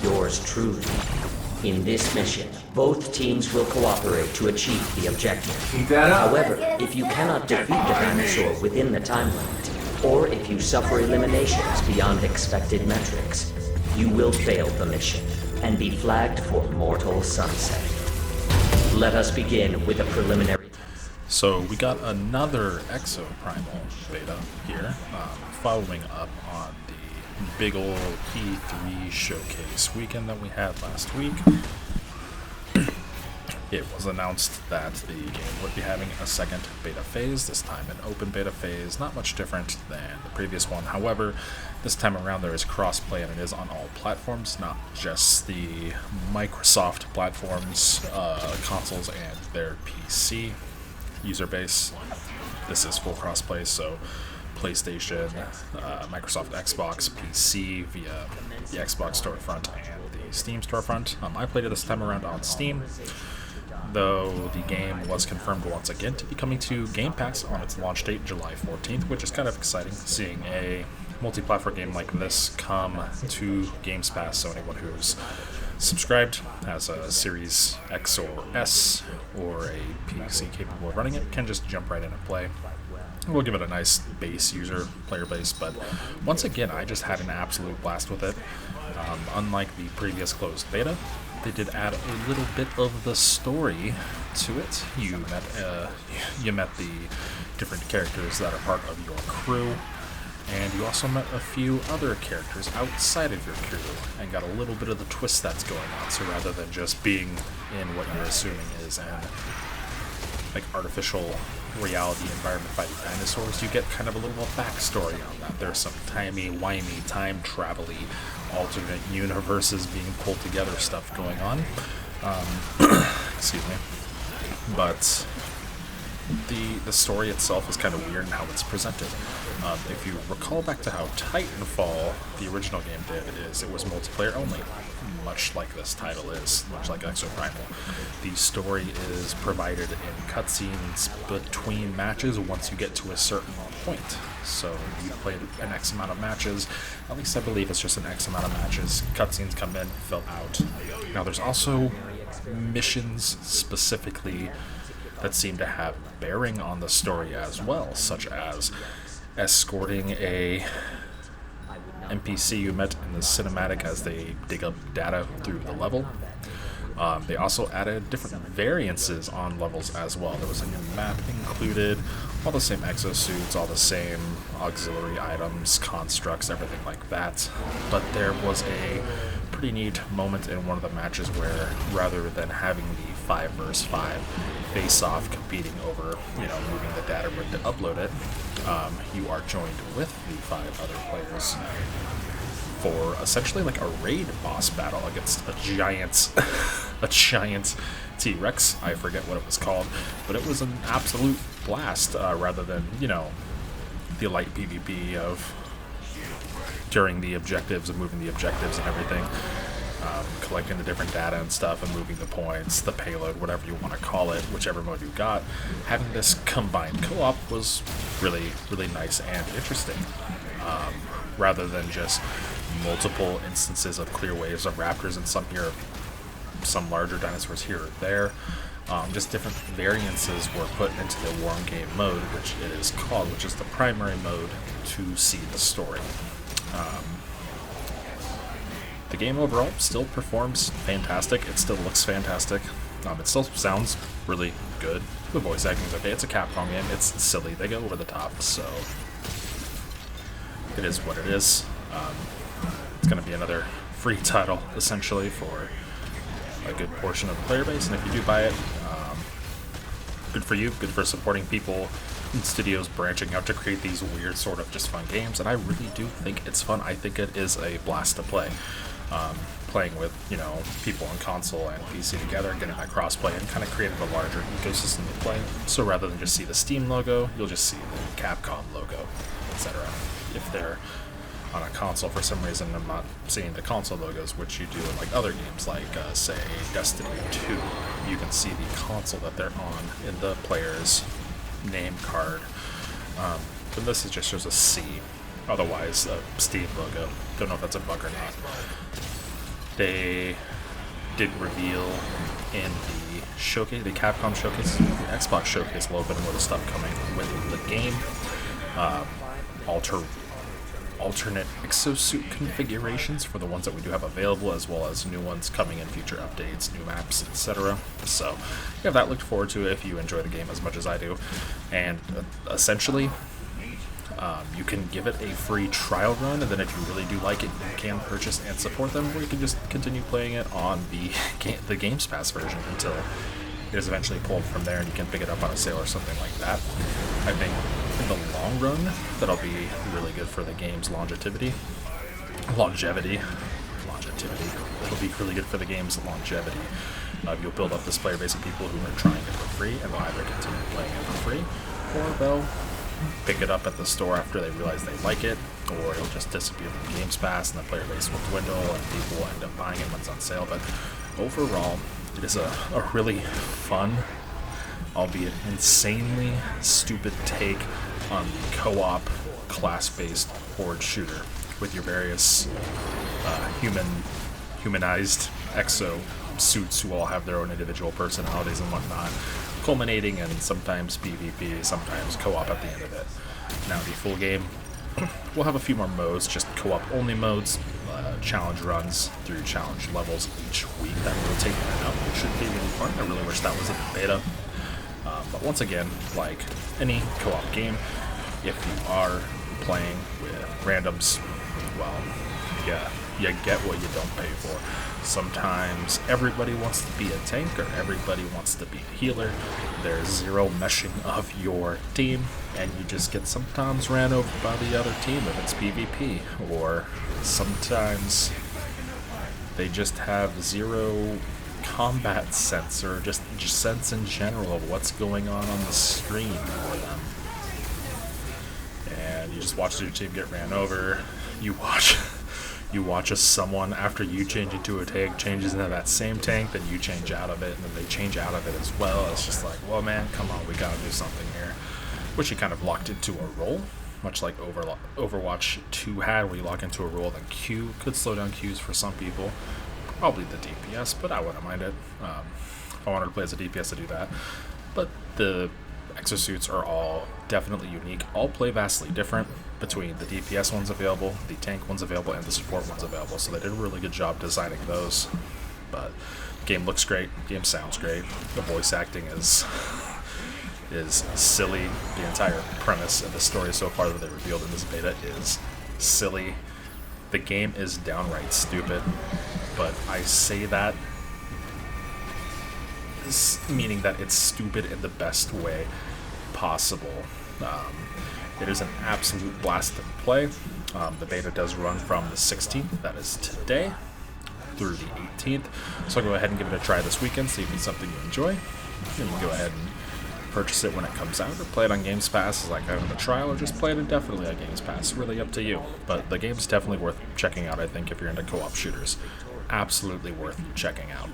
yours truly. In this mission, both teams will cooperate to achieve the objective. Keep that up. However, if you cannot defeat the dinosaur within the time limit, or if you suffer eliminations beyond expected metrics, you will fail the mission and be flagged for mortal sunset. Let us begin with a preliminary. So we got another Exoprimal beta here, following up on the big ol' E3 showcase weekend that we had last week. It was announced that the game would be having a second beta phase, this time an open beta phase, not much different than the previous one. However, this time around there is crossplay and it is on all platforms, not just the Microsoft platforms, consoles and their PC user base. This is full crossplay, so PlayStation, Microsoft Xbox, PC via the Xbox storefront and the Steam storefront. I played it this time around on Steam, though the game was confirmed once again to be coming to Game Pass on its launch date, July 14th, which is kind of exciting, seeing a multi-platform game like this come to GamesPass. So anyone who's subscribed, has a Series X or S or a PC capable of running it, can just jump right in and play. We'll give it a nice base player base, but once again, I just had an absolute blast with it. Unlike the previous closed beta, they did add a little bit of the story to it. You met the different characters that are part of your crew, and you also met a few other characters outside of your crew, and got a little bit of the twist that's going on. So rather than just being in what you're assuming is an artificial reality environment fighting dinosaurs, you get kind of a little backstory on that. There's some timey-wimey, time-travel-y, alternate universes being pulled together stuff going on. Excuse me. But the story itself is kind of weird in how it's presented. If you recall back to how Titanfall, the original game, did, it was multiplayer only, much like this title is, much like Exoprimal. The story is provided in cutscenes between matches once you get to a certain point. So you played an X amount of matches, at least I believe it's just an X amount of matches, cutscenes come in, fill out. Now there's also missions specifically that seem to have bearing on the story as well, such as escorting a NPC you met in the cinematic as they dig up data through the level. They also added different variances on levels as well. There was a new map included, all the same exosuits, all the same auxiliary items, constructs, everything like that. But there was a pretty neat moment in one of the matches where, rather than having the 5 versus 5 face-off competing over, moving the data grid to upload it, you are joined with the 5 other players for essentially like a raid boss battle against a giant T-Rex. I forget what it was called, but it was an absolute blast, rather than, the light PvP of during the objectives and moving the objectives and everything, collecting the different data and stuff and moving the points, the payload, whatever you want to call it, whichever mode you got. Having this combined co-op was really, really nice and interesting, rather than just multiple instances of clear waves of raptors and some larger dinosaurs here or there. Just different variances were put into the Wargame mode, which it is called, which is the primary mode to see the story. The game overall still performs fantastic. It still looks fantastic. It still sounds really good. The voice acting is okay. It's a Capcom game. It's silly. They go over the top, so it is what it is. It's going to be another free title, essentially, for a good portion of the player base. And if you do buy it, good for you. Good for supporting people and studios branching out to create these weird sort of just fun games. And I really do think it's fun. I think it is a blast to play. Playing with, people on console and PC together, getting that crossplay, and kind of creating a larger ecosystem to play. So rather than just see the Steam logo, you'll just see the Capcom logo, etc. If they're on a console for some reason, I'm not seeing the console logos, which you do in like other games, like say Destiny 2. You can see the console that they're on in the player's name card. But this just shows a C. Otherwise, a Steam logo. Don't know if that's a bug or not. They did reveal in the showcase, the Capcom showcase, the Xbox showcase, a little bit more of the stuff coming with the game. Alternate exosuit configurations for the ones that we do have available, as well as new ones coming in future updates, new maps, etc. So you have that looked forward to if you enjoy the game as much as I do. And essentially, you can give it a free trial run, and then if you really do like it, you can purchase and support them, or you can just continue playing it on the GamesPass version until it is eventually pulled from there and you can pick it up on a sale or something like that. I think in the long run, that'll be really good for the game's longevity. It'll be really good for the game's longevity. You'll build up this player base of people who are trying it for free, and they'll either continue playing it for free, or they'll pick it up at the store after they realize they like it, or it'll just disappear from GamesPass and the player base will dwindle and people will end up buying it when it's on sale. But overall, it is a really fun, albeit insanely stupid take on the co-op class-based horde shooter with your various humanized exo suits who all have their own individual personalities and whatnot, culminating in sometimes PvP, sometimes co-op at the end of it. Now the full game, we'll have a few more modes, just co-op only modes, challenge runs through challenge levels each week that rotate in and out, which should be really fun. I really wish that was in the beta. But once again, like any co-op game, if you are playing with randoms, well, yeah, you get what you don't pay for. Sometimes everybody wants to be a tank or everybody wants to be a healer. There's zero meshing of your team, and you just get sometimes ran over by the other team if it's PvP, or sometimes they just have zero combat sense or just sense in general of what's going on the screen for them. And you just watch your team get ran over. You watch as someone, after you change into a tank, changes into that same tank, then you change out of it, and then they change out of it as well. It's just like, well, man, come on, we gotta do something here. Which you kind of locked into a role, much like Overwatch 2 had, where you lock into a role, then Q could slow down Qs for some people. Probably the DPS, but I wouldn't mind it. If I wanted to play as a DPS, to do that. But the exosuits are all definitely unique, all play vastly different between the DPS ones available, the tank ones available, and the support ones available, so they did a really good job designing those. But the game looks great, the game sounds great, the voice acting is silly. The entire premise of the story so far that they revealed in this beta is silly. The game is downright stupid, but I say that meaning that it's stupid in the best way possible. It is an absolute blast to play. The beta does run from the 16th, that is today, through the 18th. So I'll go ahead and give it a try this weekend, see if it's something you enjoy. And you can go ahead and purchase it when it comes out, or play it on GamesPass as like kind of a trial, or just play it indefinitely on GamesPass. Really up to you. But the game's definitely worth checking out, I think, if you're into co-op shooters. Absolutely worth checking out.